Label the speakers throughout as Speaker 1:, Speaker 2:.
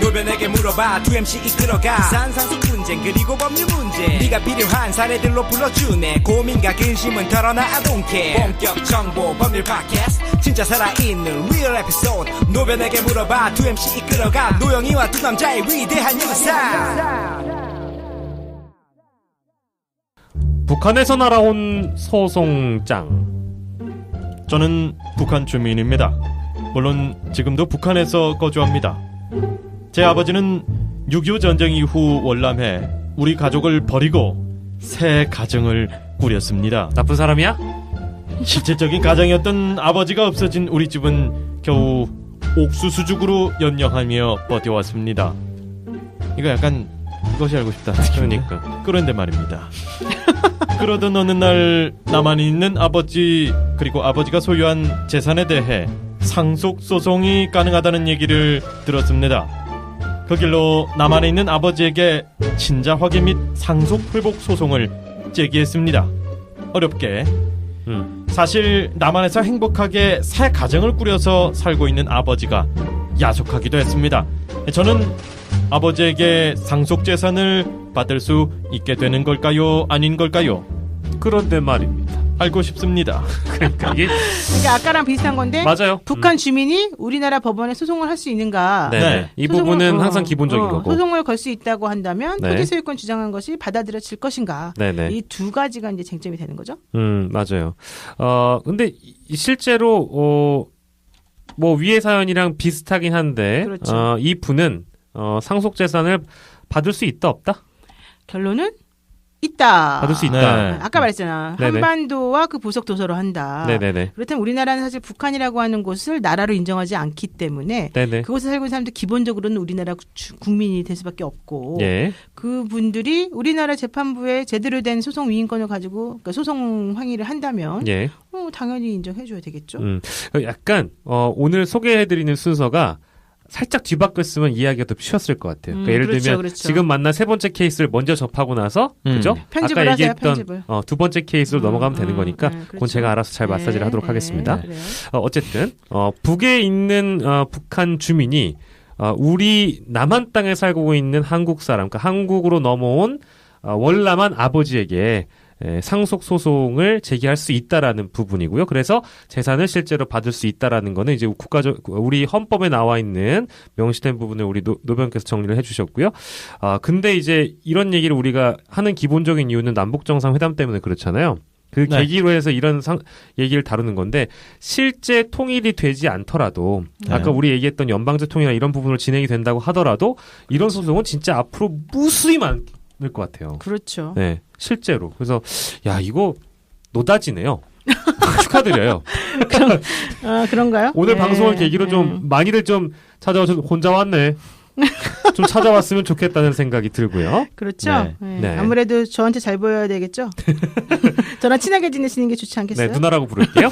Speaker 1: 노변에게 물어봐 2MC 이끌어가 산상식 분쟁 그리고 법률 문제 네가 필요한 사례들로 불러주네 고민과 근심은 털어놔 I don't care 본격 정보 법률 팟캐스트 진짜 살아있는 리얼 에피소드 노변에게 물어봐 2MC 이끌어가 노영이와 두 남자의 위대한 유산
Speaker 2: 북한에서 날아온 소송장.
Speaker 3: 저는 북한 주민입니다. 물론 지금도 북한에서 거주합니다. 제 아버지는 6.25 전쟁 이후 월남해 우리 가족을 버리고 새 가정을 꾸렸습니다.
Speaker 2: 나쁜 사람이야?
Speaker 3: 실질적인 가정이었던 아버지가 없어진 우리 집은 겨우 옥수수죽으로 연영하며 버텨왔습니다. 이거 약간 이것이 알고 싶다.
Speaker 2: 그러니까.
Speaker 3: 그런데 말입니다. 그러던 어느 날 남한에 있는 아버지 그리고 아버지가 소유한 재산에 대해 상속 소송이 가능하다는 얘기를 들었습니다. 그 길로 남한에 있는 아버지에게 친자 확인 및 상속 회복 소송을 제기했습니다. 어렵게. 사실 남한에서 행복하게 새 가정을 꾸려서 살고 있는 아버지가 야속하기도 했습니다. 저는 아버지에게 상속 재산을 받을 수 있게 되는 걸까요? 아닌 걸까요?
Speaker 2: 그런데 말입니다.
Speaker 3: 알고 싶습니다.
Speaker 2: 그러니까 이게
Speaker 4: 그러니까 아까랑 비슷한 건데
Speaker 2: 맞아요.
Speaker 4: 북한 주민이 우리나라 법원에 소송을 할 수 있는가?
Speaker 2: 네. 이 부분은 항상 기본적인 거고.
Speaker 4: 소송을 걸 수 있다고 한다면
Speaker 2: 네.
Speaker 4: 토지 소유권 주장한 것이 받아들여질 것인가?
Speaker 2: 네네.
Speaker 4: 이 두 가지가 이제 쟁점이 되는 거죠.
Speaker 2: 맞아요. 근데 실제로 뭐 위의 사연이랑 비슷하긴 한데
Speaker 4: 그렇죠.
Speaker 2: 이 분은 상속 재산을 받을 수 있다 없다?
Speaker 4: 결론은 있다.
Speaker 2: 받을 수 있다.
Speaker 3: 네.
Speaker 4: 아까 말했잖아.
Speaker 2: 네네.
Speaker 4: 한반도와 그 보석 도서로 한다.
Speaker 2: 네네네.
Speaker 4: 그렇다면 우리나라는 사실 북한이라고 하는 곳을 나라로 인정하지 않기 때문에
Speaker 2: 네네.
Speaker 4: 그곳에 살고 있는 사람들 기본적으로는 우리나라 국민이 될 수밖에 없고
Speaker 2: 예.
Speaker 4: 그분들이 우리나라 재판부에 제대로 된 소송 위임권을 가지고 그러니까 소송 항의를 한다면
Speaker 2: 예.
Speaker 4: 당연히 인정해줘야 되겠죠.
Speaker 2: 약간 오늘 소개해드리는 순서가 살짝 뒤바뀌었으면 이야기가 더 쉬웠을 것 같아요. 그러니까 예를
Speaker 4: 그렇죠,
Speaker 2: 들면
Speaker 4: 그렇죠.
Speaker 2: 지금 만난 세 번째 케이스를 먼저 접하고 나서 그죠?
Speaker 4: 편집을
Speaker 2: 아까
Speaker 4: 하세요,
Speaker 2: 얘기했던
Speaker 4: 편집을.
Speaker 2: 두 번째 케이스로 넘어가면 되는 거니까
Speaker 4: 그렇죠.
Speaker 2: 그건 제가 알아서 잘 마사지를 하도록 하겠습니다.
Speaker 4: 그래요.
Speaker 2: 어쨌든 북에 있는 북한 주민이 우리 남한 땅에 살고 있는 한국 사람, 그러니까 한국으로 넘어온 월남한 아버지에게 상속 소송을 제기할 수 있다라는 부분이고요. 그래서 재산을 실제로 받을 수 있다라는 거는 이제 우리 헌법에 나와 있는 명시된 부분을 우리 노변께서 정리를 해주셨고요. 근데 이제 이런 얘기를 우리가 하는 기본적인 이유는 남북 정상회담 때문에 그렇잖아요. 그
Speaker 3: 네.
Speaker 2: 계기로 해서 이런 얘기를 다루는 건데 실제 통일이 되지 않더라도 아까 우리 얘기했던 연방제 통일이나 이런 부분으로 진행이 된다고 하더라도 이런 소송은 진짜 앞으로 무수히 많을 것 같아요.
Speaker 4: 그렇죠.
Speaker 2: 네, 실제로. 그래서 야 이거 노다지네요. 축하드려요.
Speaker 4: 그런가요?
Speaker 2: 오늘
Speaker 4: 네,
Speaker 2: 방송을 계기로 좀 많이들 좀 찾아와서 혼자 왔네. 좀 찾아왔으면 좋겠다는 생각이 들고요.
Speaker 4: 그렇죠.
Speaker 3: 네.
Speaker 4: 네.
Speaker 2: 네.
Speaker 4: 아무래도 저한테 잘 보여야 되겠죠. 저랑 친하게 지내시는 게 좋지 않겠어요?
Speaker 2: 네, 누나라고 부를게요.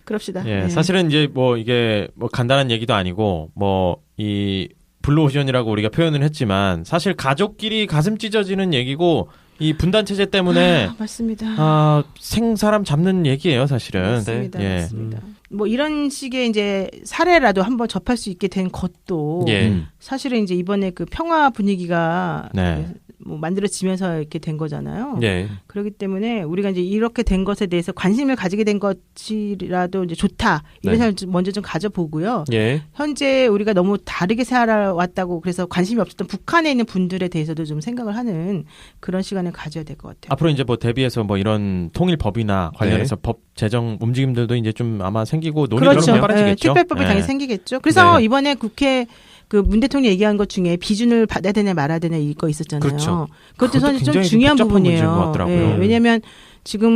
Speaker 4: 그럽시다.
Speaker 3: 예,
Speaker 4: 네.
Speaker 3: 사실은 이제 뭐 이게 뭐 간단한 얘기도 아니고 뭐 이 블루오션이라고 우리가 표현을 했지만 사실 가족끼리 가슴 찢어지는 얘기고 이 분단 체제 때문에
Speaker 4: 맞습니다.
Speaker 3: 생사람 잡는 얘기예요, 사실은.
Speaker 4: 맞습니다.
Speaker 3: 예.
Speaker 4: 맞습니다. 뭐 이런 식의 이제 사례라도 한번 접할 수 있게 된 것도
Speaker 2: 예.
Speaker 4: 사실은 이제 이번에 그 평화 분위기가
Speaker 3: 네.
Speaker 4: 뭐 만들어지면서 이렇게 된 거잖아요.
Speaker 2: 예.
Speaker 4: 그렇기 때문에 우리가 이제 이렇게 된 것에 대해서 관심을 가지게 된 것이라도 이제 좋다. 이런
Speaker 2: 네.
Speaker 4: 생각을 먼저 좀 가져보고요.
Speaker 2: 예.
Speaker 4: 현재 우리가 너무 다르게 살아왔다고 그래서 관심이 없었던 북한에 있는 분들에 대해서도 좀 생각을 하는 그런 시간을 가져야 될 것 같아요.
Speaker 3: 앞으로 이제 뭐 대비해서 뭐 이런 통일법이나 관련해서
Speaker 2: 네.
Speaker 3: 법 제정 움직임들도 이제 좀 아마 생기고 논의도
Speaker 4: 그렇죠.
Speaker 3: 좀 빠르지겠죠.
Speaker 4: 특별법이
Speaker 3: 네.
Speaker 4: 당연히 생기겠죠. 그래서
Speaker 2: 네.
Speaker 4: 이번에 국회 그 문 대통령이 얘기한 것 중에 비준을 받아야 되냐 말아야 되냐 이거 있었잖아요.
Speaker 2: 그렇죠.
Speaker 4: 그것도 사실 좀
Speaker 3: 굉장히
Speaker 4: 중요한
Speaker 3: 복잡한 문제인 것
Speaker 4: 부분이에요.
Speaker 3: 같더라고요.
Speaker 4: 왜냐하면 지금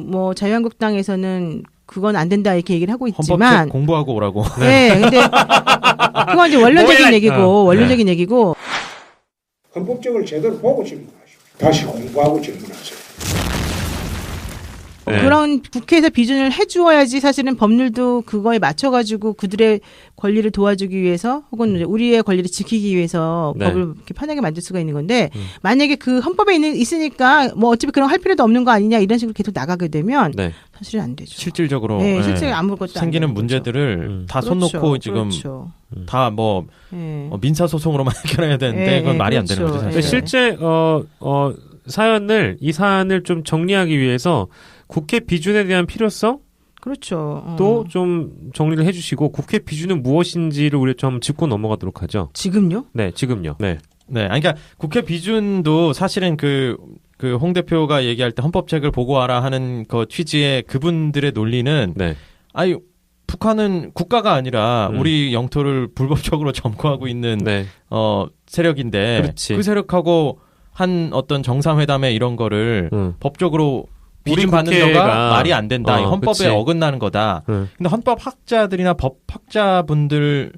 Speaker 4: 뭐 자유한국당에서는 그건 안 된다 이렇게 얘기를 하고
Speaker 3: 헌법
Speaker 4: 있지만
Speaker 3: 공부하고 오라고.
Speaker 4: 네, 근데 그건 이제 원론적인 얘기고 원론적인 얘기고
Speaker 5: 헌법적으로 제대로 보고 질문하시오. 다시 공부하고 질문하세요.
Speaker 2: 네.
Speaker 4: 그런 국회에서 비준을 해주어야지 사실은 법률도 그거에 맞춰가지고 그들의 권리를 도와주기 위해서 혹은 우리의 권리를 지키기 위해서
Speaker 2: 네.
Speaker 4: 법을 이렇게 편하게 만들 수가 있는 건데 만약에 그 헌법에 있으니까 뭐 어차피 그런 거 할 필요도 없는 거 아니냐 이런 식으로 계속 나가게 되면
Speaker 2: 네.
Speaker 4: 사실은 안 되죠.
Speaker 3: 실질적으로
Speaker 4: 네, 실제 아무것도
Speaker 3: 생기는
Speaker 4: 안 되는
Speaker 3: 문제들을 다 손 놓고 지금 다 뭐
Speaker 4: 네.
Speaker 3: 민사 소송으로만 해결해야 되는데
Speaker 4: 네,
Speaker 3: 그건 말이 안 되는
Speaker 4: 그렇죠.
Speaker 3: 거죠.
Speaker 2: 근데
Speaker 3: 사실.
Speaker 2: 실제 이 사안을 좀 정리하기 위해서 국회 비준에 대한 필요성
Speaker 4: 그렇죠.
Speaker 2: 또 좀 정리를 해주시고 국회 비준은 무엇인지를 우리 좀 짚고 넘어가도록 하죠.
Speaker 4: 지금요?
Speaker 2: 네, 지금요. 네,
Speaker 3: 네, 아니, 그러니까 국회 비준도 사실은 그 홍 대표가 얘기할 때 헌법책을 보고하라 하는 그 취지의 그분들의 논리는
Speaker 2: 네,
Speaker 3: 아니 북한은 국가가 아니라 우리 영토를 불법적으로 점거하고 있는
Speaker 2: 네,
Speaker 3: 세력인데
Speaker 2: 그렇지.
Speaker 3: 그 세력하고 한 어떤 정상회담에 이런 거를 법적으로 비준 받는
Speaker 2: 국회가-
Speaker 3: 거가 말이 안 된다. 이 헌법에
Speaker 2: 그치.
Speaker 3: 어긋나는 거다. 근데 헌법학자들이나 법학자분들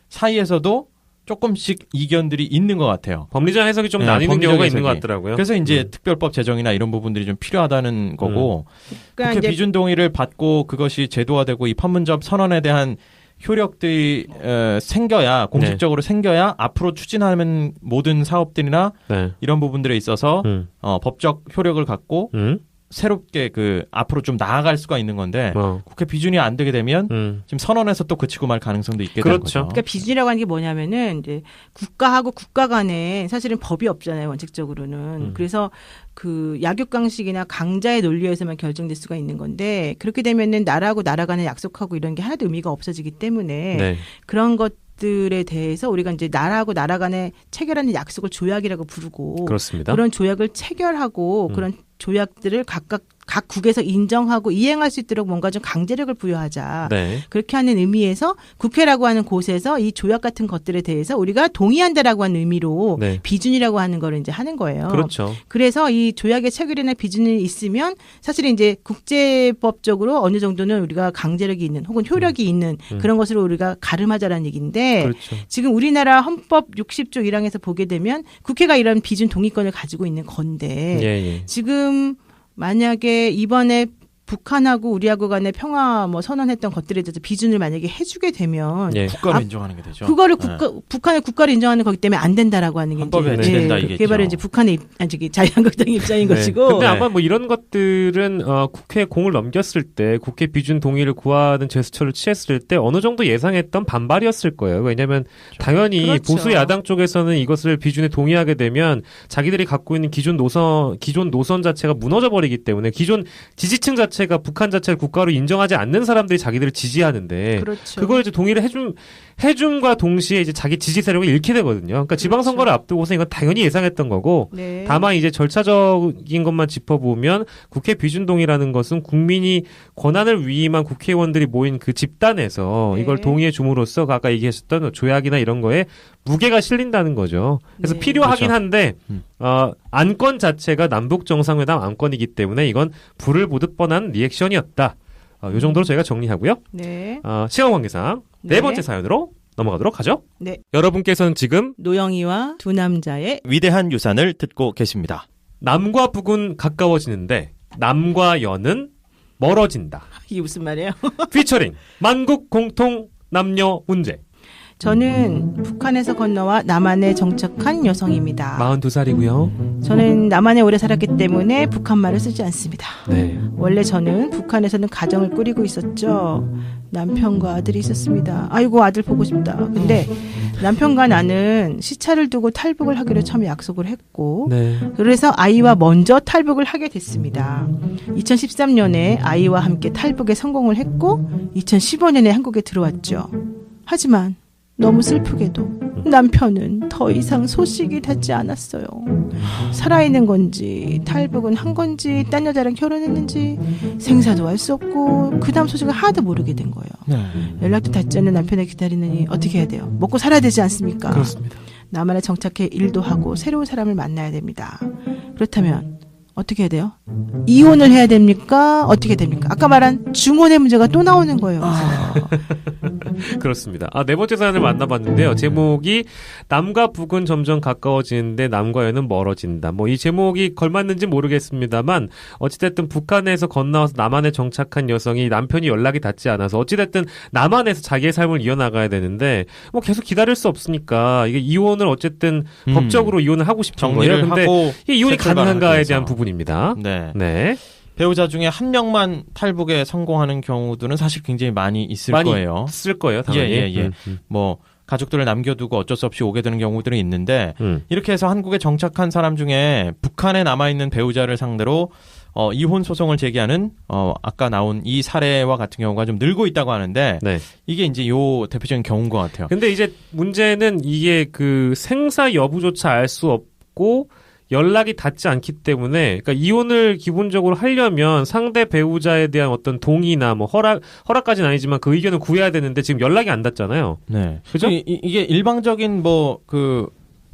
Speaker 3: 사이에서도 조금씩 이견들이 있는 것 같아요.
Speaker 2: 법리적 해석이 좀
Speaker 3: 네,
Speaker 2: 나뉘는
Speaker 3: 법리적
Speaker 2: 경우가 있는
Speaker 3: 해석이.
Speaker 2: 것 같더라고요.
Speaker 3: 그래서 이제 특별법 제정이나 이런 부분들이 좀 필요하다는 거고
Speaker 4: 그러니까
Speaker 3: 국회
Speaker 4: 이제
Speaker 3: 비준 동의를 받고 그것이 제도화되고 이 판문점 선언에 대한 효력들이 생겨야 공식적으로 생겨야 앞으로 추진하는 모든 사업들이나
Speaker 2: 네,
Speaker 3: 이런 부분들에 있어서 법적 효력을 갖고 새롭게 그 앞으로 좀 나아갈 수가 있는 건데 국회 비준이 안 되게 되면 지금 선언에서 또 그치고 말 가능성도 있게 되는
Speaker 2: 그렇죠.
Speaker 3: 거죠.
Speaker 4: 그러니까 비준이라고 하는 게 뭐냐면은 이제 국가하고 국가 간에 사실은 법이 없잖아요, 원칙적으로는. 그래서 그 약육강식이나 강자의 논리에서만 결정될 수가 있는 건데 그렇게 되면은 나라하고 나라 간에 약속하고 이런 게 하나도 의미가 없어지기 때문에
Speaker 2: 네,
Speaker 4: 그런 것들에 대해서 우리가 이제 나라하고 나라 간에 체결하는 약속을 조약이라고 부르고
Speaker 2: 그렇습니다.
Speaker 4: 그런 조약을 체결하고 그런 조약들을 각각 각 국에서 인정하고 이행할 수 있도록 뭔가 좀 강제력을 부여하자.
Speaker 2: 네,
Speaker 4: 그렇게 하는 의미에서 국회라고 하는 곳에서 이 조약 같은 것들에 대해서 우리가 동의한다라고 하는 의미로
Speaker 2: 네.
Speaker 4: 비준이라고 하는 거를 이제 하는 거예요.
Speaker 2: 그렇죠.
Speaker 4: 그래서 이 조약의 체결이나 비준이 있으면 사실 이제 국제법적으로 어느 정도는 우리가 강제력이 있는 혹은 효력이 있는 그런 것으로 우리가 가름하자라는 얘기인데
Speaker 2: 그렇죠.
Speaker 4: 지금 우리나라 헌법 60조 1항에서 보게 되면 국회가 이런 비준 동의권을 가지고 있는 건데
Speaker 2: 예.
Speaker 4: 지금 만약에 이번에 북한하고 우리하고 간에 평화 뭐 선언했던 것들에 대해서 비준을 만약에 해주게 되면
Speaker 2: 예.
Speaker 3: 국가를 인정하는 게 되죠.
Speaker 4: 그거를
Speaker 3: 네.
Speaker 4: 북한의 국가를 인정하는 거기 때문에 안 된다라고 하는 게
Speaker 3: 헌법에
Speaker 4: 이제
Speaker 3: 해치된다
Speaker 4: 그게
Speaker 3: 이겠죠.
Speaker 4: 바로 이제 북한의 자유한국당의 입장인 것이고.
Speaker 2: 근데
Speaker 3: 네.
Speaker 2: 아마 뭐 이런 것들은 국회에 공을 넘겼을 때 국회 비준 동의를 구하는 제스처를 취했을 때 어느 정도 예상했던 반발이었을 거예요. 왜냐하면 당연히
Speaker 4: 그렇죠.
Speaker 2: 보수 야당 쪽에서는 이것을 비준에 동의하게 되면 자기들이 갖고 있는 기존 노선 자체가 무너져 버리기 때문에 기존 지지층 자체가 북한 자체를 국가로 인정하지 않는 사람들이 자기들을 지지하는데
Speaker 4: 그렇죠.
Speaker 2: 그걸 이제 동의를 해줌과 동시에 이제 자기 지지 세력을 잃게 되거든요. 그러니까 지방선거를 앞두고서 이건 당연히 예상했던 거고
Speaker 4: 네.
Speaker 2: 다만 이제 절차적인 것만 짚어보면 국회 비준동의라는 것은 국민이 권한을 위임한 국회의원들이 모인 그 집단에서
Speaker 4: 네.
Speaker 2: 이걸 동의해 줌으로써 아까 얘기하셨던 조약이나 이런 거에 무게가 실린다는 거죠. 그래서
Speaker 4: 네.
Speaker 2: 필요하긴
Speaker 3: 그렇죠.
Speaker 2: 한데 안건 자체가 남북 정상회담 안건이기 때문에 이건 불을 보듯 뻔한 리액션이었다. 요 정도로 저희가 정리하고요.
Speaker 4: 네.
Speaker 2: 시간 관계상 네
Speaker 4: 네.
Speaker 2: 번째 사연으로 넘어가도록 하죠.
Speaker 4: 네.
Speaker 2: 여러분께서는 지금
Speaker 4: 노영이와 두 남자의
Speaker 3: 위대한 유산을 듣고 계십니다.
Speaker 2: 남과 북은 가까워지는데 남과 여는 멀어진다.
Speaker 4: 이게 무슨 말이에요?
Speaker 2: 피처링 만국 공통 남녀 문제.
Speaker 4: 저는 북한에서 건너와 남한에 정착한 여성입니다.
Speaker 2: 42살이고요.
Speaker 4: 저는 남한에 오래 살았기 때문에 북한말을 쓰지 않습니다.
Speaker 2: 네.
Speaker 4: 원래 저는 북한에서는 가정을 꾸리고 있었죠. 남편과 아들이 있었습니다. 아이고 아들 보고 싶다. 근데 남편과 나는 시차를 두고 탈북을 하기로 처음에 약속을 했고
Speaker 2: 네.
Speaker 4: 그래서 아이와 먼저 탈북을 하게 됐습니다. 2013년에 아이와 함께 탈북에 성공을 했고 2015년에 한국에 들어왔죠. 하지만 너무 슬프게도 남편은 더 이상 소식이 닿지 않았어요. 살아있는 건지 탈북은 한 건지 딴 여자랑 결혼했는지 생사도 알 수 없고 그 다음 소식을 하나도 모르게 된 거예요. 연락도 닿지 않는 남편을 기다리느니 어떻게 해야 돼요? 먹고 살아야 되지 않습니까?
Speaker 2: 그렇습니다.
Speaker 4: 남한에 정착해 일도 하고 새로운 사람을 만나야 됩니다. 그렇다면 어떻게 해야 돼요? 이혼을 해야 됩니까? 어떻게 해야 됩니까? 아까 말한 중혼의 문제가 또 나오는 거예요.
Speaker 2: 그렇습니다. 네 번째 사연을 만나봤는데요. 제목이 남과 북은 점점 가까워지는데 남과 여는 멀어진다. 뭐 이 제목이 걸맞는지 모르겠습니다만 어찌됐든 북한에서 건너와서 남한에 정착한 여성이 남편이 연락이 닿지 않아서 어찌됐든 남한에서 자기의 삶을 이어나가야 되는데 뭐 계속 기다릴 수 없으니까 이게 이혼을 어쨌든 법적으로 이혼을 하고 싶은 거예요.
Speaker 3: 정리를
Speaker 2: 근데
Speaker 3: 하고
Speaker 2: 이게 이혼이 가능한가에
Speaker 3: 위해서.
Speaker 2: 대한 부분입니다.
Speaker 3: 네.
Speaker 2: 네.
Speaker 3: 배우자 중에 한 명만 탈북에 성공하는 경우들은 사실 굉장히 많이 있을
Speaker 2: 많이
Speaker 3: 거예요.
Speaker 2: 쓸 거예요, 당연히.
Speaker 3: 예. 뭐 가족들을 남겨두고 어쩔 수 없이 오게 되는 경우들이 있는데 이렇게 해서 한국에 정착한 사람 중에 북한에 남아있는 배우자를 상대로 이혼 소송을 제기하는 아까 나온 이 사례와 같은 경우가 좀 늘고 있다고 하는데
Speaker 2: 네.
Speaker 3: 이게 이제 요 대표적인 경우인 것 같아요.
Speaker 2: 근데 이제 문제는 이게 그 생사 여부조차 알 수 없고 연락이 닿지 않기 때문에, 그러니까 이혼을 기본적으로 하려면 상대 배우자에 대한 어떤 동의나 뭐 허락까지는 아니지만 그 의견을 구해야 되는데 지금 연락이 안 닿잖아요.
Speaker 3: 네.
Speaker 2: 그죠?
Speaker 3: 이게 일방적인 뭐 그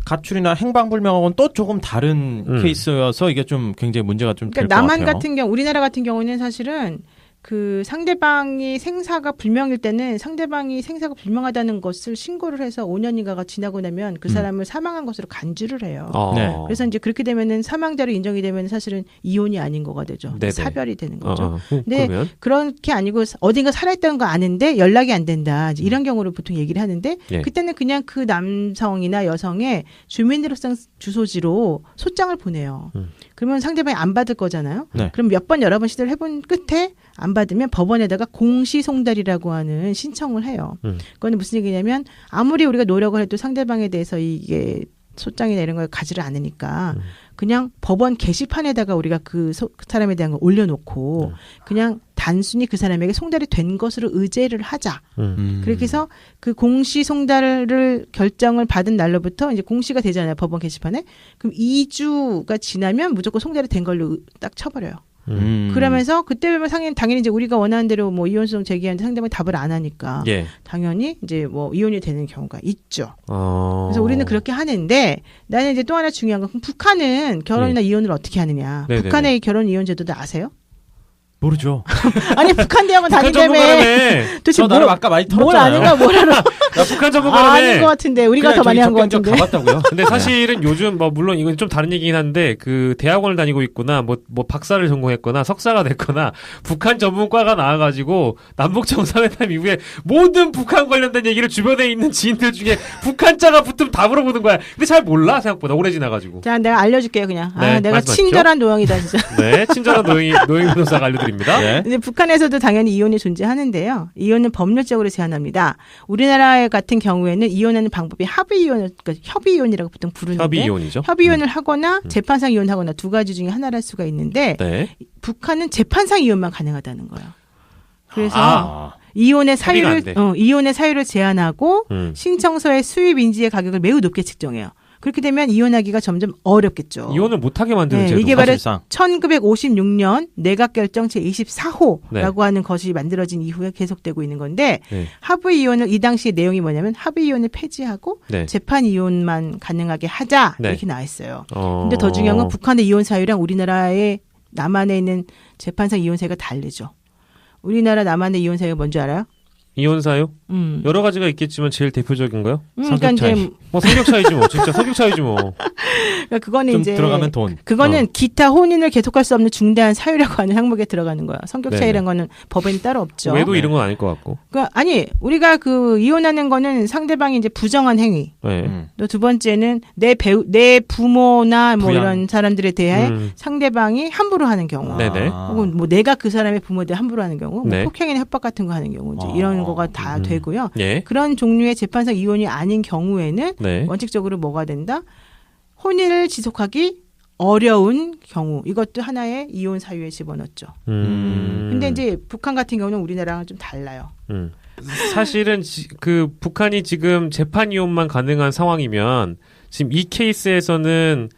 Speaker 3: 가출이나 행방불명하고는 또 조금 다른 케이스여서 이게 좀 굉장히 문제가 좀 될 것
Speaker 4: 그러니까
Speaker 3: 같아요.
Speaker 4: 남한 같은 경우, 우리나라 같은 경우는 사실은 그 상대방이 생사가 불명일 때는 상대방이 생사가 불명하다는 것을 신고를 해서 5년인가가 지나고 나면 그 사람을 사망한 것으로 간주를 해요.
Speaker 3: 네.
Speaker 4: 그래서 이제 그렇게 되면은 사망자로 인정이 되면 사실은 이혼이 아닌 거가 되죠.
Speaker 2: 네네.
Speaker 4: 사별이 되는 거죠.
Speaker 2: 네.
Speaker 4: 근데 그렇게 아니고 어딘가 살아있다는 거 아는데 연락이 안 된다. 이제 이런 경우를 보통 얘기를 하는데
Speaker 2: 예.
Speaker 4: 그때는 그냥 그 남성이나 여성의 주민등록상 주소지로 소장을 보내요. 그러면 상대방이 안 받을 거잖아요.
Speaker 3: 네.
Speaker 4: 그럼 몇 번 여러 번 시도를 해본 끝에 안 받으면 법원에다가 공시송달이라고 하는 신청을 해요. 그건 무슨 얘기냐면 아무리 우리가 노력을 해도 상대방에 대해서 이게 소장이나 이런 걸 가지를 않으니까 그냥 법원 게시판에다가 우리가 그 사람에 대한 걸 올려놓고 그냥 단순히 그 사람에게 송달이 된 것으로 의제를 하자. 그렇게 해서 그 공시 송달을 결정을 받은 날로부터 이제 공시가 되잖아요. 법원 게시판에. 그럼 2주가 지나면 무조건 송달이 된 걸로 딱 쳐버려요. 그러면서 그때 보면 당연히 이제 우리가 원하는 대로 뭐 이혼소송 제기하는데 상대방이 답을 안 하니까
Speaker 2: 예.
Speaker 4: 당연히 이제 뭐 이혼이 되는 경우가 있죠. 그래서 우리는 그렇게 하는데 나는 이제 또 하나 중요한 건 그럼 북한은 결혼이나 이혼을 어떻게 하느냐.
Speaker 2: 네네네.
Speaker 4: 북한의 결혼 이혼 제도도 아세요?
Speaker 3: 모르죠.
Speaker 4: 아니 북한 대학원
Speaker 2: 북한
Speaker 4: 다니다며.
Speaker 2: 전문가라며.
Speaker 4: 도대체
Speaker 3: 저 나름 아까 많이
Speaker 4: 뭘
Speaker 3: 털었잖아요.
Speaker 4: 아는가 뭘 알아.
Speaker 2: 나 북한
Speaker 4: 아닌 것
Speaker 2: 전문가라며.
Speaker 4: 같은데 우리가 더 많이 한 것 같은데.
Speaker 3: 가봤다고요?
Speaker 2: 근데 사실은 요즘 뭐 물론 이건 좀 다른 얘기긴 한데 그 대학원을 다니고 있거나 뭐 박사를 전공했거나 석사가 됐거나 북한 전문가가 나와가지고 남북 정상회담 이후에 모든 북한 관련된 얘기를 주변에 있는 지인들 중에 북한자가 붙으면 다 물어보는 거야. 근데 잘 몰라 생각보다 오래 지나가지고.
Speaker 4: 자 내가 알려줄게요 그냥.
Speaker 2: 네,
Speaker 4: 내가
Speaker 2: 말씀하십시오.
Speaker 4: 친절한 노영이다 진짜.
Speaker 2: 네, 친절한 노영이 변호사가 알려드립니다.
Speaker 3: 네.
Speaker 4: 이제 북한에서도 당연히 이혼이 존재하는데요. 이혼은 법률적으로 제한합니다. 우리나라 같은 경우에는 이혼하는 방법이 합의 이혼이라고 보통 부르는데
Speaker 2: 협의 이혼이죠.
Speaker 4: 협의 이혼을 하거나 재판상 이혼하거나 두 가지 중에 하나를 할 수가 있는데
Speaker 2: 네.
Speaker 4: 북한은 재판상 이혼만 가능하다는 거예요. 그래서
Speaker 3: 아.
Speaker 4: 이혼의
Speaker 2: 합의가 안
Speaker 4: 이혼의 사유를 제한하고 신청서의 수입 인지의 가격을 매우 높게 측정해요. 그렇게 되면 이혼하기가 점점 어렵겠죠.
Speaker 2: 이혼을 못하게 만드는
Speaker 4: 네,
Speaker 2: 제도.
Speaker 4: 이게 바로
Speaker 3: 사실상.
Speaker 4: 1956년 내각결정 제24호라고
Speaker 2: 네.
Speaker 4: 하는 것이 만들어진 이후에 계속되고 있는 건데
Speaker 2: 네.
Speaker 4: 합의 이혼을 이 당시의 내용이 뭐냐면 합의 이혼을 폐지하고
Speaker 2: 네.
Speaker 4: 재판 이혼만 가능하게 하자
Speaker 2: 네.
Speaker 4: 이렇게 나와 있어요. 근데 더 중요한 건 북한의 이혼 사유랑 우리나라의 남한에 있는 재판상 이혼 사유가 다르죠. 우리나라 남한의 이혼 사유가 뭔지 알아요?
Speaker 2: 이혼 사유? 여러 가지가 있겠지만 제일 대표적인가요?
Speaker 4: 그러니까
Speaker 3: 성격 차이.
Speaker 4: 이제
Speaker 2: 뭐 성격 차이지 뭐. 진짜 성격 차이지 뭐.
Speaker 4: 그러니까 그거는
Speaker 3: 좀
Speaker 4: 이제
Speaker 3: 들어가면 돈.
Speaker 4: 그거는 기타 혼인을 계속할 수 없는 중대한 사유라고 하는 항목에 들어가는 거야. 성격
Speaker 2: 네네.
Speaker 4: 차이라는 거는 법에는 따로 없죠.
Speaker 2: 외도 이런 건 아닐 것 같고.
Speaker 4: 그러니까 아니 우리가 그 이혼하는 거는 상대방이 이제 부정한 행위.
Speaker 2: 네.
Speaker 4: 또 두 번째는 내 부모나 뭐
Speaker 3: 부양.
Speaker 4: 이런 사람들에 대해
Speaker 2: 음.
Speaker 4: 상대방이 함부로 하는 경우.
Speaker 2: 네네.
Speaker 4: 혹은 뭐 내가 그 사람의 부모에 대해 함부로 하는 경우, 뭐
Speaker 2: 네.
Speaker 4: 폭행이나 협박 같은 거 하는 경우, 이제 이런 거가 다 되고요.
Speaker 2: 예.
Speaker 4: 그런 종류의 재판상 이혼이 아닌 경우에는
Speaker 2: 네.
Speaker 4: 원칙적으로 뭐가 된다? 혼인을 지속하기 어려운 경우. 이것도 하나의 이혼 사유에 집어넣죠. 근데 이제 북한 같은 경우는 우리나라랑 좀 달라요.
Speaker 2: 사실은 그 북한이 지금 재판 이혼만 가능한 상황이면 지금 이 케이스에서는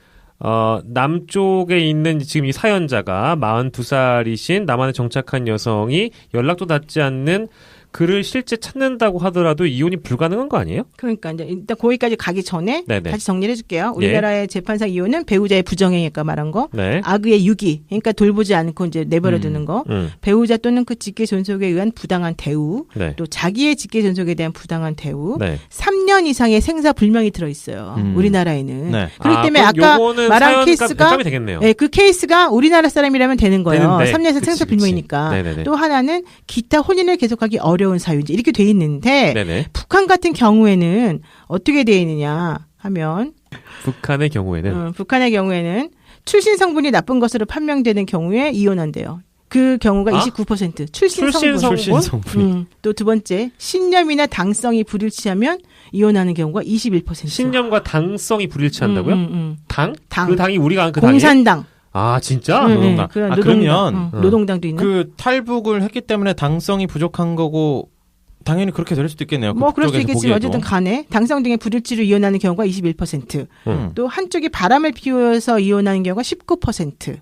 Speaker 2: 남쪽에 있는 지금 이 사연자가 42살이신 남한에 정착한 여성이 연락도 닿지 않는 그를 실제 찾는다고 하더라도 이혼이 불가능한 거 아니에요?
Speaker 4: 그러니까 이제 일단 거기까지 가기 전에
Speaker 2: 네네.
Speaker 4: 다시 정리를 해줄게요. 우리나라의 재판상 이혼은 배우자의 부정행위가 말한 거,
Speaker 2: 네.
Speaker 4: 악의의 유기, 그러니까 돌보지 않고 이제 내버려두는 거, 배우자 또는 그 직계 존속에 의한 부당한 대우,
Speaker 2: 네.
Speaker 4: 또 자기의 직계 존속에 대한 부당한 대우,
Speaker 2: 네.
Speaker 4: 3년 이상의 생사 불명이 들어 있어요. 우리나라에는.
Speaker 3: 네.
Speaker 4: 그렇기 때문에
Speaker 2: 그럼
Speaker 4: 아까
Speaker 2: 요거는
Speaker 4: 말한
Speaker 2: 사연과
Speaker 4: 케이스가
Speaker 2: 백감이 되겠네요.
Speaker 4: 그 케이스가 우리나라 사람이라면 되는 거예요.
Speaker 2: 되는데.
Speaker 4: 3년 이상
Speaker 2: 그치,
Speaker 4: 생사
Speaker 2: 그치.
Speaker 4: 불명이니까.
Speaker 2: 네네네.
Speaker 4: 또 하나는 기타 혼인을 계속하기 어려운 사유인지 이렇게 돼 있는데
Speaker 2: 네네.
Speaker 4: 북한 같은 경우에는 어떻게 돼 있느냐 하면
Speaker 2: 북한의 경우에는
Speaker 4: 북한의 경우에는 출신 성분이 나쁜 것으로 판명되는 경우에 이혼한대요. 그 경우가 29%. 출신 성분.
Speaker 3: 출신 성분이.
Speaker 4: 또 두 번째, 신념이나 당성이 불일치하면 이혼하는 경우가 21%.
Speaker 2: 신념과 당성이 불일치한다고요? 당?
Speaker 4: 당.
Speaker 2: 그 당이 우리가 아는 그 당이에요?
Speaker 4: 공산당.
Speaker 2: 아 진짜?
Speaker 3: 노동당. 그러면
Speaker 4: 노동당도 있나?
Speaker 3: 그 탈북을 했기 때문에 당성이 부족한 거고 당연히 그렇게 될 수도 있겠네요.
Speaker 4: 뭐 그럴 수
Speaker 3: 그쪽에서
Speaker 4: 있겠지만
Speaker 3: 보기에도.
Speaker 4: 어쨌든 간에 당성 등의 불일치로 이혼하는 경우가 21%. 또 한쪽이 바람을 피워서 이혼하는 경우가 19%.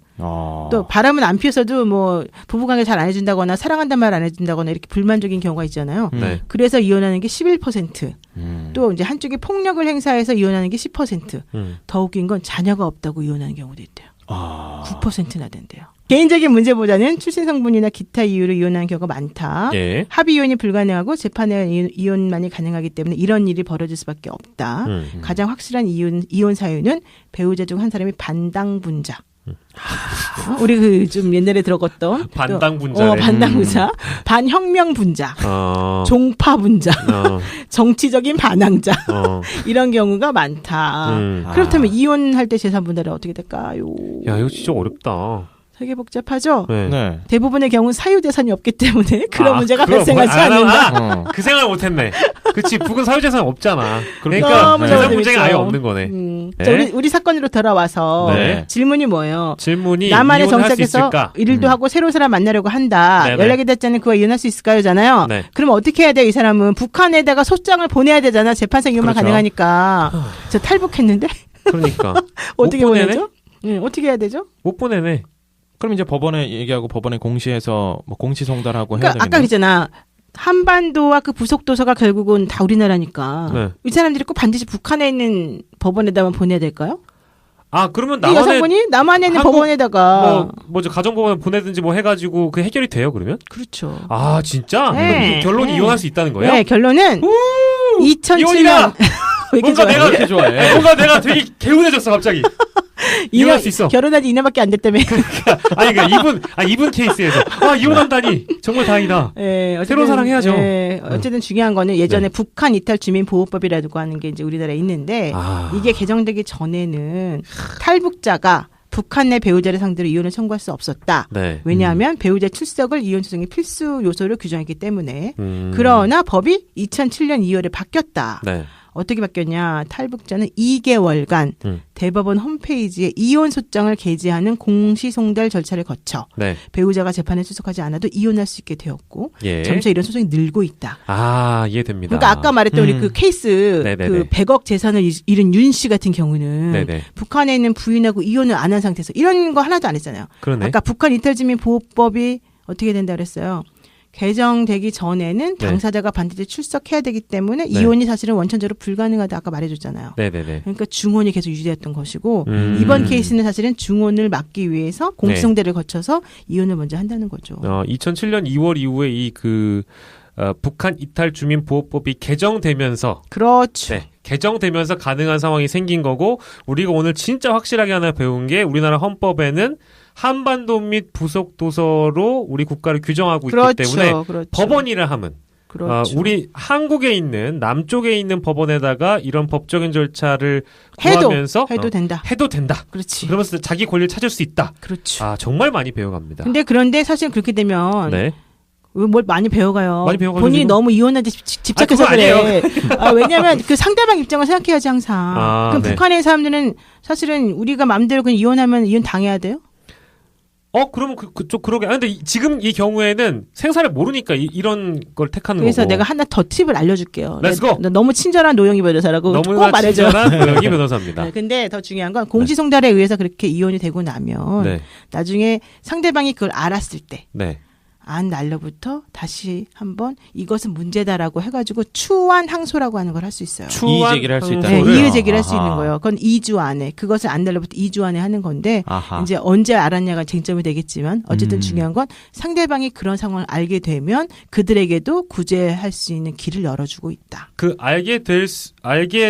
Speaker 4: 또 바람은 안 피워서도 뭐 부부관계 잘 안 해준다거나 사랑한다는 말 안 해준다거나 이렇게 불만적인 경우가 있잖아요.
Speaker 2: 네.
Speaker 4: 그래서 이혼하는 게 11%. 또 이제 한쪽이 폭력을 행사해서 이혼하는 게 10%. 더 웃긴 건 자녀가 없다고 이혼하는 경우도 있대요. 9%나 된대요. 개인적인 문제보다는 출신 성분이나 기타 이유로 이혼하는 경우가 많다.
Speaker 2: 예. 합의
Speaker 4: 합의 이혼이 불가능하고 재판에 이혼만이 가능하기 때문에 이런 일이 벌어질 수밖에 없다. 가장 확실한 이혼 사유는 배우자 중 한 사람이 반당분자. 우리 그 좀 옛날에 들어갔던
Speaker 2: 반당분자네.
Speaker 4: 반당분자, 반혁명분자,
Speaker 2: 어.
Speaker 4: 종파분자,
Speaker 2: 어.
Speaker 4: 정치적인 반항자
Speaker 2: 어.
Speaker 4: 이런 경우가 많다. 그렇다면 이혼할 때 재산 분할은 어떻게 될까요?
Speaker 2: 야 이거 진짜 어렵다.
Speaker 4: 되게 복잡하죠?
Speaker 2: 네.
Speaker 3: 네.
Speaker 4: 대부분의 경우는 사유재산이 없기 때문에 그런 문제가
Speaker 2: 그럼
Speaker 4: 발생하지 않는다.
Speaker 2: 그 생각을 못했네. 그치 북은 사유재산 없잖아.
Speaker 4: 너무
Speaker 2: 그러니까 재산
Speaker 4: 재밌죠.
Speaker 2: 문제가 아예 없는 거네.
Speaker 4: 자,
Speaker 2: 네.
Speaker 4: 우리 사건으로 돌아와서
Speaker 2: 네.
Speaker 4: 질문이 뭐예요?
Speaker 2: 질문이
Speaker 4: 나만의
Speaker 2: 이혼할 수
Speaker 4: 정착에서
Speaker 2: 있을까?
Speaker 4: 일도 하고 새로운 사람 만나려고 한다.
Speaker 2: 네네.
Speaker 4: 연락이 됐자는 그와 이혼할 수 있을까요?잖아요.
Speaker 2: 네.
Speaker 4: 그럼 어떻게 해야 돼요? 이 사람은 북한에다가 소장을 보내야 되잖아. 재판상 이혼만
Speaker 2: 그렇죠.
Speaker 4: 가능하니까. 저 탈북했는데
Speaker 2: 그러니까
Speaker 4: 어떻게
Speaker 2: 못 보내네?
Speaker 4: 보내죠? 어떻게 해야 되죠?
Speaker 2: 못 보내네.
Speaker 3: 그럼 이제 법원에 얘기하고 법원에 공시해서 뭐 공시 송달하고 해야
Speaker 4: 그러니까
Speaker 3: 되겠네.
Speaker 4: 아까 그랬잖아. 한반도와 그 부속 도서가 결국은 다 우리나라니까.
Speaker 2: 네.
Speaker 4: 이 사람들이 꼭 반드시 북한에 있는 법원에다만 보내야 될까요?
Speaker 2: 아 그러면
Speaker 4: 이
Speaker 2: 남한에
Speaker 4: 여성분이 남한에 있는
Speaker 2: 한국-
Speaker 4: 법원에다가
Speaker 2: 뭐죠 가정법원에 보내든지 뭐 해가지고 그 해결이 돼요 그러면?
Speaker 4: 그렇죠.
Speaker 2: 아 진짜?
Speaker 4: 네.
Speaker 2: 그럼 이 결론이
Speaker 4: 네.
Speaker 2: 이혼할 수 있다는 거예요?
Speaker 4: 네, 결론은 2007년
Speaker 2: 이혼이다!
Speaker 4: 왜 이렇게
Speaker 2: 뭔가
Speaker 4: 좋아해?
Speaker 2: 내가
Speaker 3: 이렇게 좋아해.
Speaker 2: 뭔가 내가 되게 개운해졌어 갑자기. 이혼할 수 있어.
Speaker 4: 결혼한 지 2년밖에 안 됐다며.
Speaker 2: 아니 그러니까 이분 케이스에서 이혼한다니 정말 다행이다.
Speaker 4: 예,
Speaker 2: 새로운 사랑 해야죠.
Speaker 4: 예, 어쨌든 중요한 거는 예전에 북한 이탈 주민 보호법이라고 하는 게 이제 우리나라에 있는데
Speaker 2: 아.
Speaker 4: 이게 개정되기 전에는 탈북자가 북한 내 배우자를 상대로 이혼을 청구할 수 없었다.
Speaker 2: 네.
Speaker 4: 왜냐하면 배우자 출석을 이혼 소송의 필수 요소로 규정했기 때문에.
Speaker 2: 음.
Speaker 4: 그러나 법이 2007년 2월에 바뀌었다.
Speaker 2: 네.
Speaker 4: 어떻게 바뀌었냐? 탈북자는 2개월간 대법원 홈페이지에 이혼 소장을 게재하는 공시송달 절차를 거쳐
Speaker 2: 네.
Speaker 4: 배우자가 재판에 출석하지 않아도 이혼할 수 있게 되었고
Speaker 2: 예.
Speaker 4: 점차 이런 소송이 늘고 있다.
Speaker 2: 아 이해됩니다.
Speaker 4: 그러니까 아까 말했던 우리 그 케이스
Speaker 2: 네네네.
Speaker 4: 그 100억 재산을 잃은 윤 씨 같은 경우는
Speaker 2: 네네.
Speaker 4: 북한에 있는 부인하고 이혼을 안 한 상태에서 이런 거 하나도 안 했잖아요.
Speaker 2: 그러네.
Speaker 4: 아까 북한 이탈주민 보호법이 어떻게 된다 그랬어요. 개정되기 전에는
Speaker 2: 네.
Speaker 4: 당사자가 반드시 출석해야 되기 때문에
Speaker 2: 네.
Speaker 4: 이혼이 사실은 원천적으로 불가능하다 아까 말해줬잖아요.
Speaker 2: 네네네.
Speaker 4: 그러니까 중혼이 계속 유지됐던 것이고
Speaker 2: 음.
Speaker 4: 이번 케이스는 사실은 중혼을 막기 위해서 공시송대를 거쳐서 이혼을 먼저 한다는 거죠.
Speaker 2: 2007년 2월 이후에 북한 이탈 주민 보호법이 개정되면서
Speaker 4: 그렇죠.
Speaker 2: 네, 개정되면서 가능한 상황이 생긴 거고 우리가 오늘 진짜 확실하게 하나 배운 게 우리나라 헌법에는 한반도 및 부속 도서로 우리 국가를 규정하고
Speaker 4: 그렇죠.
Speaker 2: 있기 때문에
Speaker 4: 그렇죠.
Speaker 2: 법원이라 함은
Speaker 4: 그렇죠.
Speaker 2: 우리 한국에 있는 남쪽에 있는 법원에다가 이런 법적인 절차를
Speaker 4: 해도
Speaker 2: 구하면서
Speaker 4: 해도 된다.
Speaker 2: 해도 된다.
Speaker 4: 그렇지.
Speaker 2: 그러면서 자기 권리를 찾을 수 있다.
Speaker 4: 그렇죠.
Speaker 2: 아 정말 많이 배워갑니다.
Speaker 4: 그런데 사실 그렇게 되면
Speaker 2: 네.
Speaker 4: 왜 뭘 많이 배워가요.
Speaker 2: 많이 배워가지고
Speaker 4: 본인이
Speaker 2: 지금-
Speaker 4: 너무 이혼한테 집착해서
Speaker 2: 그거
Speaker 4: 그래. 왜냐하면 그 상대방 입장을 생각해야지 항상. 그럼
Speaker 2: 네.
Speaker 4: 북한의 사람들은 사실은 우리가 마음대로 그냥 이혼하면 이혼 당해야 돼요?
Speaker 2: 그러면 그쪽 그러게. 근데 지금 이 경우에는 생사를 모르니까 이런 걸 택하는
Speaker 4: 그래서
Speaker 2: 거고.
Speaker 4: 내가 하나 더 팁을 알려줄게요.
Speaker 2: Let's go.
Speaker 4: 나 너무 친절한 노영희 변호사라고 꼭
Speaker 2: 너무나
Speaker 4: 말해줘.
Speaker 2: 친절한 노영희 변호사입니다.
Speaker 4: 네, 근데 더 중요한 건 공시송달에 의해서 그렇게 이혼이 되고 나면
Speaker 2: 네.
Speaker 4: 나중에 상대방이 그걸 알았을 때
Speaker 2: 네.
Speaker 4: 안 날로부터 다시 한번 이것은 문제다라고 해가지고 추한 항소라고 하는 걸 할 수 있어요.
Speaker 3: 이의 제기를 할 수 있다.
Speaker 4: 네,
Speaker 2: 항소를?
Speaker 4: 이의 제기를 할 수
Speaker 3: 아하.
Speaker 4: 있는 거예요. 그건 2주 안에 그것을 안 날로부터 2주 안에 하는 건데
Speaker 3: 아하.
Speaker 4: 이제 언제 알았냐가 쟁점이 되겠지만 어쨌든
Speaker 3: 음.
Speaker 4: 중요한 건 상대방이 그런 상황을 알게 되면 그들에게도 구제할 수 있는 길을 열어주고 있다.
Speaker 2: 그 알게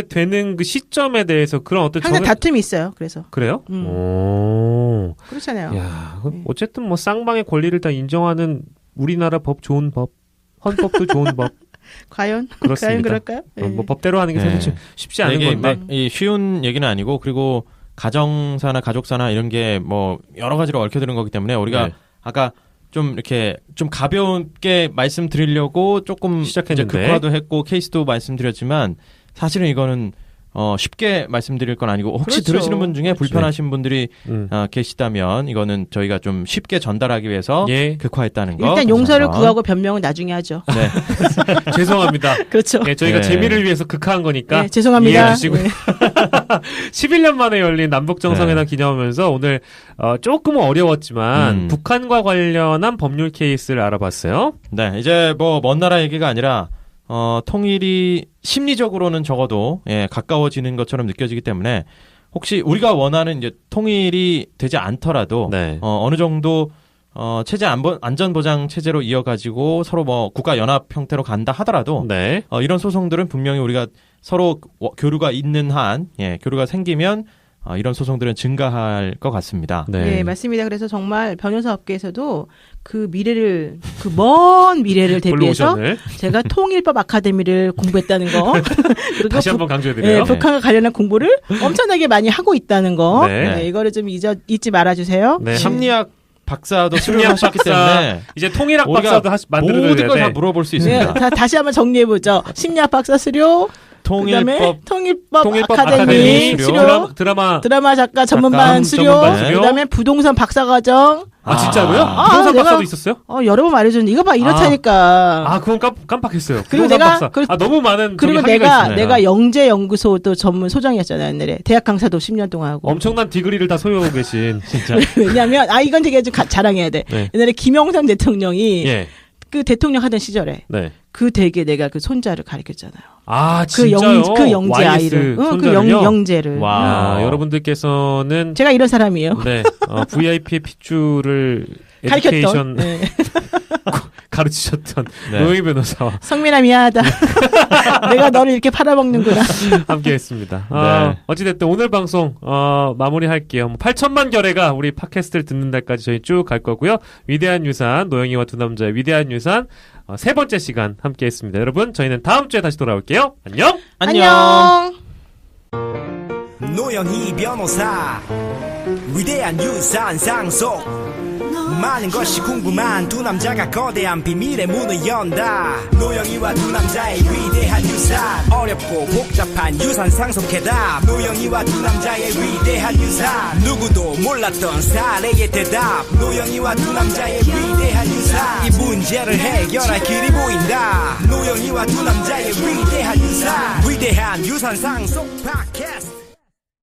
Speaker 2: 되는 그 시점에 대해서 그런 어떤
Speaker 4: 항상 다툼이 있어요. 그래서
Speaker 2: 그래요?
Speaker 4: 음.
Speaker 2: 오.
Speaker 4: 그렇잖아요.
Speaker 2: 야,
Speaker 4: 네.
Speaker 2: 어쨌든 뭐 쌍방의 권리를 다 인정하는 우리나라 법 좋은 법, 헌법도 좋은 법.
Speaker 4: 과연
Speaker 2: 그렇습니다.
Speaker 4: 과연 그럴까요? 네.
Speaker 2: 뭐 법대로 하는 게
Speaker 3: 네.
Speaker 2: 사실 쉽지 않은
Speaker 3: 이게
Speaker 2: 건데.
Speaker 3: 막 이 쉬운 얘기는 아니고 그리고 가정사나 가족사나 이런 게 뭐 여러 가지로 얽혀드는 거기 때문에 우리가
Speaker 2: 네.
Speaker 3: 아까 좀 이렇게 좀 가볍게 말씀드리려고 조금
Speaker 2: 시작했는데.
Speaker 3: 이제 극화도 했고 케이스도 말씀드렸지만 사실은 이거는 쉽게 말씀드릴 건 아니고 혹시
Speaker 4: 그렇죠.
Speaker 3: 들으시는 분 중에 불편하신 분들이
Speaker 2: 음.
Speaker 3: 계시다면 이거는 저희가 좀 쉽게 전달하기 위해서
Speaker 2: 예.
Speaker 3: 극화했다는 거.
Speaker 4: 일단
Speaker 3: 다시
Speaker 4: 용서를
Speaker 3: 한번.
Speaker 4: 구하고 변명은 나중에 하죠.
Speaker 3: 네.
Speaker 2: 죄송합니다.
Speaker 4: 그렇죠.
Speaker 2: 예, 저희가
Speaker 3: 네.
Speaker 2: 재미를 위해서 극화한 거니까
Speaker 4: 네, 죄송합니다.
Speaker 2: 이해해 주시고.
Speaker 4: 네.
Speaker 2: 11년 만에 열린 남북 정상회담 기념하면서 오늘 조금은 어려웠지만 북한과 관련한 법률 케이스를 알아봤어요.
Speaker 3: 네, 이제 뭐 먼 나라 얘기가 아니라 통일이 심리적으로는 적어도 가까워지는 것처럼 느껴지기 때문에 혹시 우리가 원하는 이제 통일이 되지 않더라도
Speaker 2: 네.
Speaker 3: 어느 정도 체제 안전보장 체제로 이어가지고 서로 뭐 국가 연합 형태로 간다 하더라도
Speaker 2: 네.
Speaker 3: 이런 소송들은 분명히 우리가 서로 교류가 있는 한 교류가 생기면 이런 소송들은 증가할 것 같습니다.
Speaker 2: 네.
Speaker 4: 예, 맞습니다. 그래서 정말 변호사 업계에서도 그 미래를, 그 먼 미래를 대비해서
Speaker 2: 블루오션을
Speaker 4: 제가 통일법 아카데미를 공부했다는 거. 그리고
Speaker 2: 다시 한번 강조해드려요.
Speaker 4: 예, 북한과 관련한 공부를 엄청나게 많이 하고 있다는 거.
Speaker 2: 네.
Speaker 4: 네, 이거를 좀 잊지 말아주세요.
Speaker 2: 네.
Speaker 3: 심리학 박사도
Speaker 2: 심리학
Speaker 3: 수료하셨기
Speaker 2: 박사,
Speaker 3: 때문에
Speaker 2: 이제 통일학
Speaker 3: 우리가
Speaker 2: 박사도 만들어야
Speaker 3: 모든 걸 다
Speaker 2: 돼.
Speaker 3: 물어볼 수
Speaker 4: 네,
Speaker 3: 있습니다.
Speaker 4: 다시 한번 정리해보죠. 심리학 박사 수료, 그다음에 통일법 아카데미 수료, 드라마 작가 전문반 수료,
Speaker 2: 전문반 수료.
Speaker 4: 그다음에 부동산 박사과정.
Speaker 2: 아 진짜로요?
Speaker 3: 아,
Speaker 2: 부동산
Speaker 4: 내가-
Speaker 2: 박사도 있었어요?
Speaker 4: 여러 번 말해줬는데 이거 봐 이렇다니까.
Speaker 2: 아 그건 깜빡했어요.
Speaker 4: 그리고
Speaker 2: 부동산
Speaker 4: 내가
Speaker 2: 박사.
Speaker 4: 그-
Speaker 2: 너무 많은
Speaker 4: 그리고
Speaker 2: 저기 학위가 있습니다.
Speaker 4: 내가 영재연구소도 전문 소장이었잖아요 옛날에. 대학 강사도 10년 동안 하고.
Speaker 2: 엄청난 디그리를 다 소유하고 계신 진짜.
Speaker 4: 왜냐면 이건 되게 좀 자랑해야 돼.
Speaker 2: 네.
Speaker 4: 옛날에 김영삼 대통령이
Speaker 2: 예.
Speaker 4: 그 대통령 하던 시절에
Speaker 2: 네.
Speaker 4: 그 댁에 내가 그 손자를 가르쳤잖아요.
Speaker 2: 아
Speaker 4: 그
Speaker 2: 진짜요?
Speaker 4: 그 영재
Speaker 2: YS
Speaker 4: 아이를, 그
Speaker 2: 손자를요?
Speaker 4: 영재를.
Speaker 3: 와.
Speaker 2: 아, 여러분들께서는
Speaker 4: 제가 이런 사람이에요.
Speaker 2: 네 VIP의 핏줄을
Speaker 4: 가르쳤던.
Speaker 2: 에듀케이션
Speaker 4: 네.
Speaker 2: 가르치셨던
Speaker 3: 네.
Speaker 2: 노영희 변호사와
Speaker 4: 성민아 미안하다. 내가 너를 이렇게 팔아먹는구나.
Speaker 2: 함께했습니다.
Speaker 3: 네.
Speaker 2: 어찌됐든 오늘 방송 마무리할게요. 8천만 결회가 우리 팟캐스트를 듣는 날까지 저희 쭉 갈 거고요. 위대한 유산 노영희와 두 남자의 위대한 유산 세 번째 시간 함께했습니다. 여러분 저희는 다음 주에 다시 돌아올게요. 안녕.
Speaker 4: 안녕.
Speaker 1: 노영희 변호사 위대한 유산 상속 많은 것이 궁금한 두 남자가 거대한 비밀의 문을 연다. 노영희와 두 남자의 위대한 유산 어렵고 복잡한 유산 상속해답. 노영희와 두 남자의 위대한 유산 누구도 몰랐던 사례의 대답. 노영희와 두 남자의 위대한 유산 이 문제를 해결할 길이 보인다. 노영희와 두 남자의 위대한 유산 상속 팟캐스트